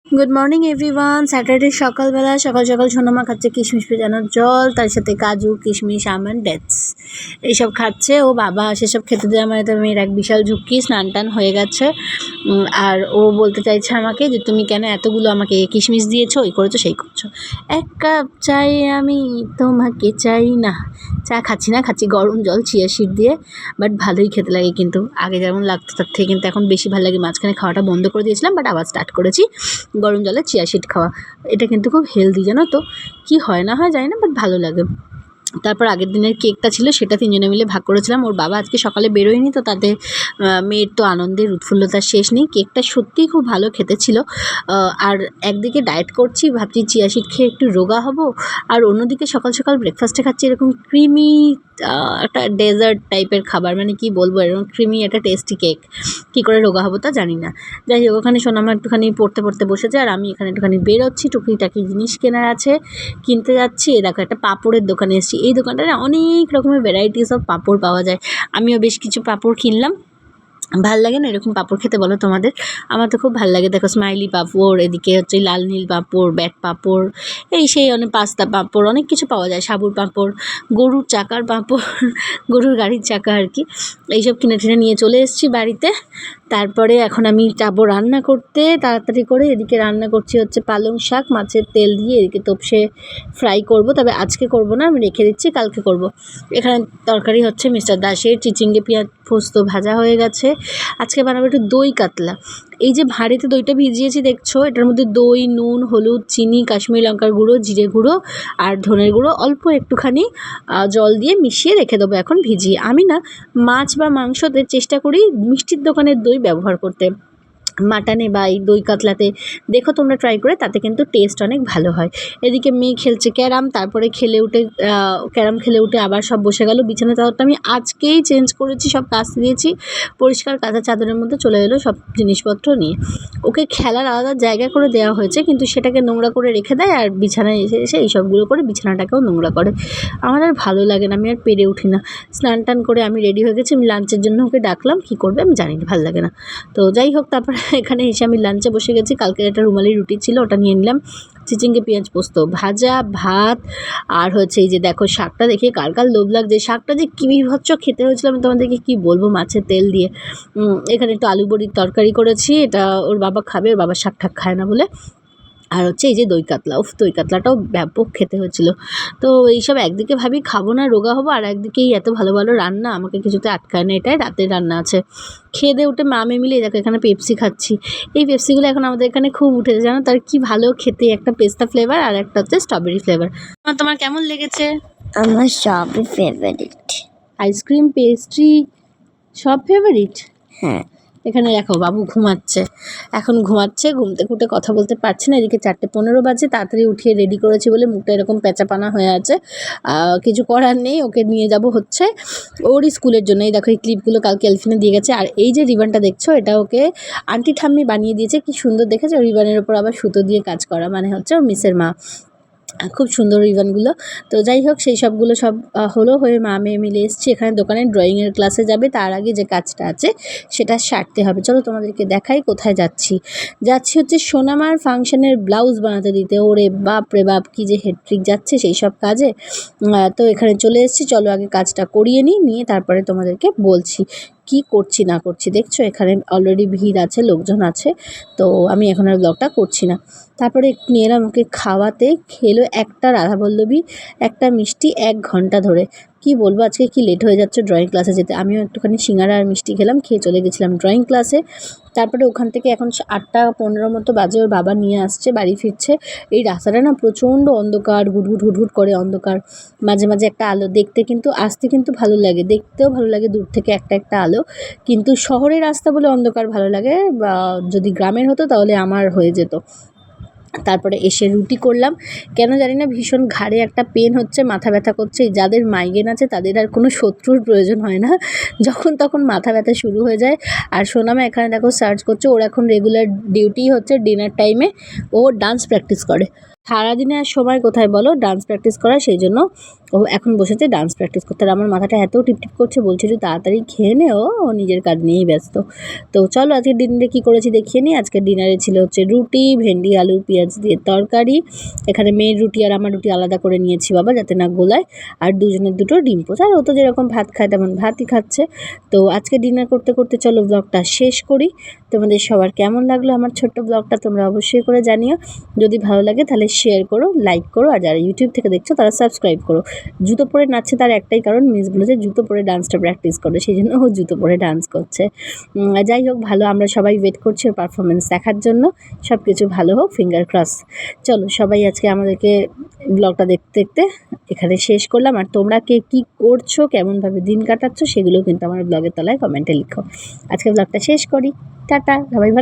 Good morning everyone. Saturday সকালবেলা সকাল সকাল সোনামা খাচ্ছে কিশমিশ ভেজানোর জল, তার সাথে কাজু কিশমিশ আমন্ড ডেটস এইসব খাচ্ছে। ও বাবা সেসব খেতে দেওয়া মানে তো মেয়ের এক বিশাল ঝুঁকি। স্নান টান হয়ে গেছে আর ও বলতে চাইছে আমাকে যে তুমি কেন এতগুলো আমাকে কিশমিশ দিয়েছো, এই করেছো সেই করছো। এক কাপ চাই আমি তোমাকে চাই না। চা খাচ্ছি না, খাচ্ছি গরম জল চিয়া সিড দিয়ে। বাট ভালোই খেতে লাগে, কিন্তু আগে যেমন লাগতো তার থেকে কিন্তু এখন বেশি ভালো লাগে। মাঝখানে খাওয়াটা বন্ধ করে দিয়েছিলাম, বাট আবার স্টার্ট করেছি গরম জলে চিয়া সিড খাওয়া। এটা কিন্তু খুব হেলদি, জানো তো। কি হয় না হয় জানি না, বাট ভালো লাগে। তারপর আগের দিনের কেকটা ছিল, সেটা তিনজনে মিলে ভাগ করেছিলাম। ওর বাবা আজকে সকালে বেরোয়নি, তো তাতে মেয়ের তো আনন্দের উৎফুল্লতার শেষ নেই। কেকটা সত্যিই খুব ভালো খেতে ছিল। আর একদিকে ডায়েট করছি, ভাবছি চিয়া সিড খেয়ে একটু রোগা হব, আর অন্যদিকে সকাল সকাল ব্রেকফাস্টে খাচ্ছি এরকম ক্রিমি একটা ডেজার্ট টাইপের খাবার। মানে কি বলবো, এরকম ক্রিমি একটা টেস্টি কেক। কী করে রোগা হবো তা জানি না। যাই হোক, ওখানে সোনামা একটুখানি পড়তে পড়তে বসেছে, আর আমি এখানে একটুখানি বেরোচ্ছি, টুকিটাকি জিনিস কেনার আছে, কিনতে যাচ্ছি। এ দেখো, একটা পাঁপড়ের দোকানে এসেছি। এই দোকানটায় অনেক রকমের ভ্যারাইটিস অফ পাঁপড় পাওয়া যায়। আমিও বেশ কিছু পাঁপড় কিনলাম। ভাল লাগে না এরকম পাঁপড় খেতে, বলো তোমাদের? আমার তো খুব ভাল লাগে। দেখো, স্মাইলি পাঁপড়, এদিকে হচ্ছে লাল নীল পাঁপড়, ব্যাট পাঁপড়, এই সেই অনেক পাস্তা পাঁপড়, অনেক কিছু পাওয়া যায়। সাবুর পাঁপড়, গরুর চাকার পাঁপড়, গরুর গাড়ির চাকা আর কি। এইসব কিনে টিনে নিয়ে চলে এসেছি বাড়িতে। তারপরে এখন আমি যাবো রান্না করতে তাড়াতাড়ি করে। এদিকে রান্না করছি হচ্ছে পালং শাক মাছের তেল দিয়ে, এদিকে তোপসে ফ্রাই করব। তবে আজকে করব না, আমি রেখে দিচ্ছি, কালকে করব। এখানে তরকারি হচ্ছে মিস্টার দাসের চিচিঙ্গে পেঁয়াজ পোস্ত ভাজা হয়ে গেছে। আজকে বানাবো একটু দই কাতলা। এই যে ভাঁড়েতে দইটা ভিজিয়েছি দেখছো, এটার মধ্যে দই, নুন, হলুদ, চিনি, কাশ্মীরি লঙ্কার গুঁড়ো, জিরে গুঁড়ো আর ধনের গুঁড়ো অল্প একটুখানি জল দিয়ে মিশিয়ে রেখে দেবো এখন ভিজিয়ে। আমি না মাছ বা মাংসতে চেষ্টা করি মিষ্টির দোকানের দই ব্যবহার করতে, মাটনে বা এই দই কাতলাতে। দেখো তোমরা ট্রাই করে, তাতে কিন্তু টেস্ট অনেক ভালো হয়। এদিকে মেয়ে খেলছে ক্যারাম, তারপরে ক্যারাম খেলে উঠে আবার সব বসে গেল। বিছানা চাদরটা আমি আজকেই চেঞ্জ করেছি, সব কাচতে দিয়েছি। পরিষ্কার কাঁচা চাদরের মধ্যে চলে এলো সব জিনিসপত্র নিয়ে। ওকে খেলার আলাদা জায়গা করে দেওয়া হয়েছে, কিন্তু সেটাকে নোংরা করে রেখে দেয়, আর বিছানায় এসে এসে এই সবগুলো করে বিছানাটাকেও নোংরা করে। আমার আর ভালো লাগে না, আমি আর পেরে উঠি না। স্নান টান করে আমি রেডি হয়ে গেছি, আমি লাঞ্চের জন্য ওকে ডাকলাম। কী করবে আমি জানি না, ভালো লাগে না। তো যাই হোক, তারপরে এখানে এসে আমি লাঞ্চে বসে গেছি। কালকের একটা রুমালি রুটি ছিল, ওটা নিয়ে নিলাম। চিচিঙ্গে পেঁয়াজ পোস্ত ভাজা, ভাত, আর হচ্ছে এই যে দেখো শাকটা দেখে কার কার লোভ লাগছে। শাকটা যে কী বিভৎস খেতে হয়েছিল আমি তোমাদেরকে কী বলবো, মাছের তেল দিয়ে। এখানে একটু আলু বড়ির তরকারি করেছি, এটা ওর বাবা খাবে, ওর বাবা শাক ঠাক খায় না বলে। আর হচ্ছে এই যে দই কাতলা, দই কাতলাটাও ব্যাপক খেতে হয়েছিল। তো এইসব একদিকে ভাবি খাবো না, রোগা হবো, আর একদিকেই এত ভালো ভালো রান্না, আমাকে কিছুতে আটকায় না। এটাই রাতের রান্না আছে। খেয়ে দিয়ে উঠে মা মেয়ে মিলে দেখো এখানে পেপসি খাচ্ছি। এই পেপসিগুলো এখন আমাদের এখানে খুব উঠেছে, জানো তার কি ভালো খেতে। একটা পেস্তা ফ্লেভার আর একটা হচ্ছে স্ট্রবেরি ফ্লেভার। তোমার কেমন লেগেছে? আমার সবই ফেভারিট। আইসক্রিম, পেস্ট্রি সব ফেভারিট? হ্যাঁ। এখানে দেখো বাবু ঘুমাচ্ছে, এখন ঘুমাচ্ছে, ঘুমতে ঘুটে কথা বলতে পারছে না। এদিকে 4:15 বাজে, তাড়াতাড়ি উঠিয়ে রেডি করেছি বলে মুখটা এরকম প্যাঁচাপানা হয়ে আছে। কিছু করার নেই, ওকে নিয়ে যাব হচ্ছে ওরই স্কুলের জন্য। এই দেখো এই ক্লিপগুলো কালকে এলফিনে দিয়ে গেছে। আর এই যে রিবানটা দেখছো, এটা ওকে আন্টি ঠাম্মি বানিয়ে দিয়েছে। কি সুন্দর দেখেছে, রিবানের ওপর আবার সুতো দিয়ে কাজ করা, মানে হচ্ছে ওর মিসের মা। খুব সুন্দর রিবনগুলো। তো যাই হোক, সেই সবগুলো সব হয়ে মা মেয়ে মিলে এসেছি। এখানে দোকানে ড্রয়িংয়ের ক্লাসে যাবে, তার আগে যে কাজটা আছে সেটা সারতে হবে। চলো তোমাদেরকে দেখাই কোথায় যাচ্ছি। হচ্ছে সোনামার ফাংশনের ব্লাউজ বানাতে দিতে। ওরে বাপ রে বাপ, কী যে হেডট্রিক যাচ্ছে সেই সব কাজে। তো এখানে চলে এসেছি, চলো আগে কাজটা করিয়ে নিয়ে তারপরে তোমাদেরকে বলছি কি করছি না করছি। দেখছো এখানে অলরেডি ভিড় আছে, লোকজন আছে। তো আমি এখন আর ব্লগটা করছি না। তারপরে নিয়ে এলাম ওকে খাওয়াতে। খেলো একটা রাধাবল্লভী, একটা মিষ্টি 1 ঘন্টা ধরে। কি বলবো, আজকে কি লেট হয়ে যাচ্ছে ড্রয়িং ক্লাসে যেতে। আমিও একটুখানি সিঙ্গারা আর মিষ্টি খেলাম, খেয়ে চলে গেছিলাম ড্রয়িং ক্লাসে। তারপরে ওখান থেকে এখন 8:15 মতো বাজে, ওর বাবা নিয়ে আসছে, বাড়ি ফিরছে। এই রাস্তাটা না প্রচণ্ড অন্ধকার, ঘুটঘুট ঘুটঘুট করে অন্ধকার। মাঝে মাঝে একটা আলো, দেখতে কিন্তু আসতে কিন্তু ভালো লাগে, দেখতেও ভালো লাগে দূর থেকে একটা একটা আলো। কিন্তু শহরের রাস্তা বলে অন্ধকার ভালো লাগে, বা যদি গ্রামের হতো তাহলে আমার হয়ে যেত। তারপরে এসে রুটি করলাম। কেন জানি না ভীষণ ঘাড়ে একটা পেন হচ্ছে, মাথা ব্যথা করছে। যাদের মাইগ্রেন আছে তাদের আর কোনো শত্রুর প্রয়োজন হয় না, যখন তখন মাথা ব্যথা শুরু হয়ে যায়। আর সোনামা এখানে দেখো সার্চ করছে, ওর এখন রেগুলার ডিউটি হচ্ছে ডিনার টাইমে ও ডান্স প্র্যাকটিস করে। সারাদিনে আর সময় কোথায় বলো ডান্স প্র্যাকটিস করা, সেই জন্য ও এখন বসেছে ডান্স প্র্যাকটিস করতে। আর আমার মাথাটা এত টিপটিপ করছে, বলছে যে তাড়াতাড়ি খেয়ে নে, ও নিজের কাজ নিয়েই ব্যস্ত। তো চলো আজকে ডিনারে কী করেছি দেখিয়ে নিই। আজকে ডিনারে ছিল হচ্ছে রুটি, ভেন্ডি আলু পেঁয়াজ দিয়ে তরকারি। এখানে মেয়ের রুটি আর আমার রুটি আলাদা করে নিয়েছি বাবা, যাতে না গোলায়। আর দুজনের দুটো ডিম পোচ, আর ও তো যেরকম ভাত খায় তেমন ভাতই খাচ্ছে। তো আজকে ডিনার করতে করতে চলো ব্লগটা শেষ করি। তোমাদের সবার কেমন লাগলো আমার ছোট্ট ব্লগটা তোমরা অবশ্যই করে জানিও। যদি ভালো লাগে তাহলে শেয়ার করো, লাইক করো, আর যারা ইউটিউব থেকে দেখছো তারা সাবস্ক্রাইব করো। জুতো পরে নাচছে তার একটাই কারণ, মিস বলেছে জুতো পরে ডান্সটা প্র্যাকটিস করে, সেই জন্য ও জুতো পরে ডান্স করছে। যাই হোক ভালো, আমরা সবাই ওয়েট করছি ওর পারফরমেন্স দেখার জন্য। সব কিছু ভালো হোক, ফিঙ্গার ক্রস। চলো সবাই আজকে আমাদেরকে ব্লগটা দেখতে দেখতে এখানে শেষ করলাম। আর তোমরা কে কী করছো, কেমনভাবে দিন কাটাচ্ছ, সেগুলো কিন্তু আমার ব্লগের তলায় কমেন্টে লিখো। আজকে ব্লগটা শেষ করি, টাটা, সবাই ভালো।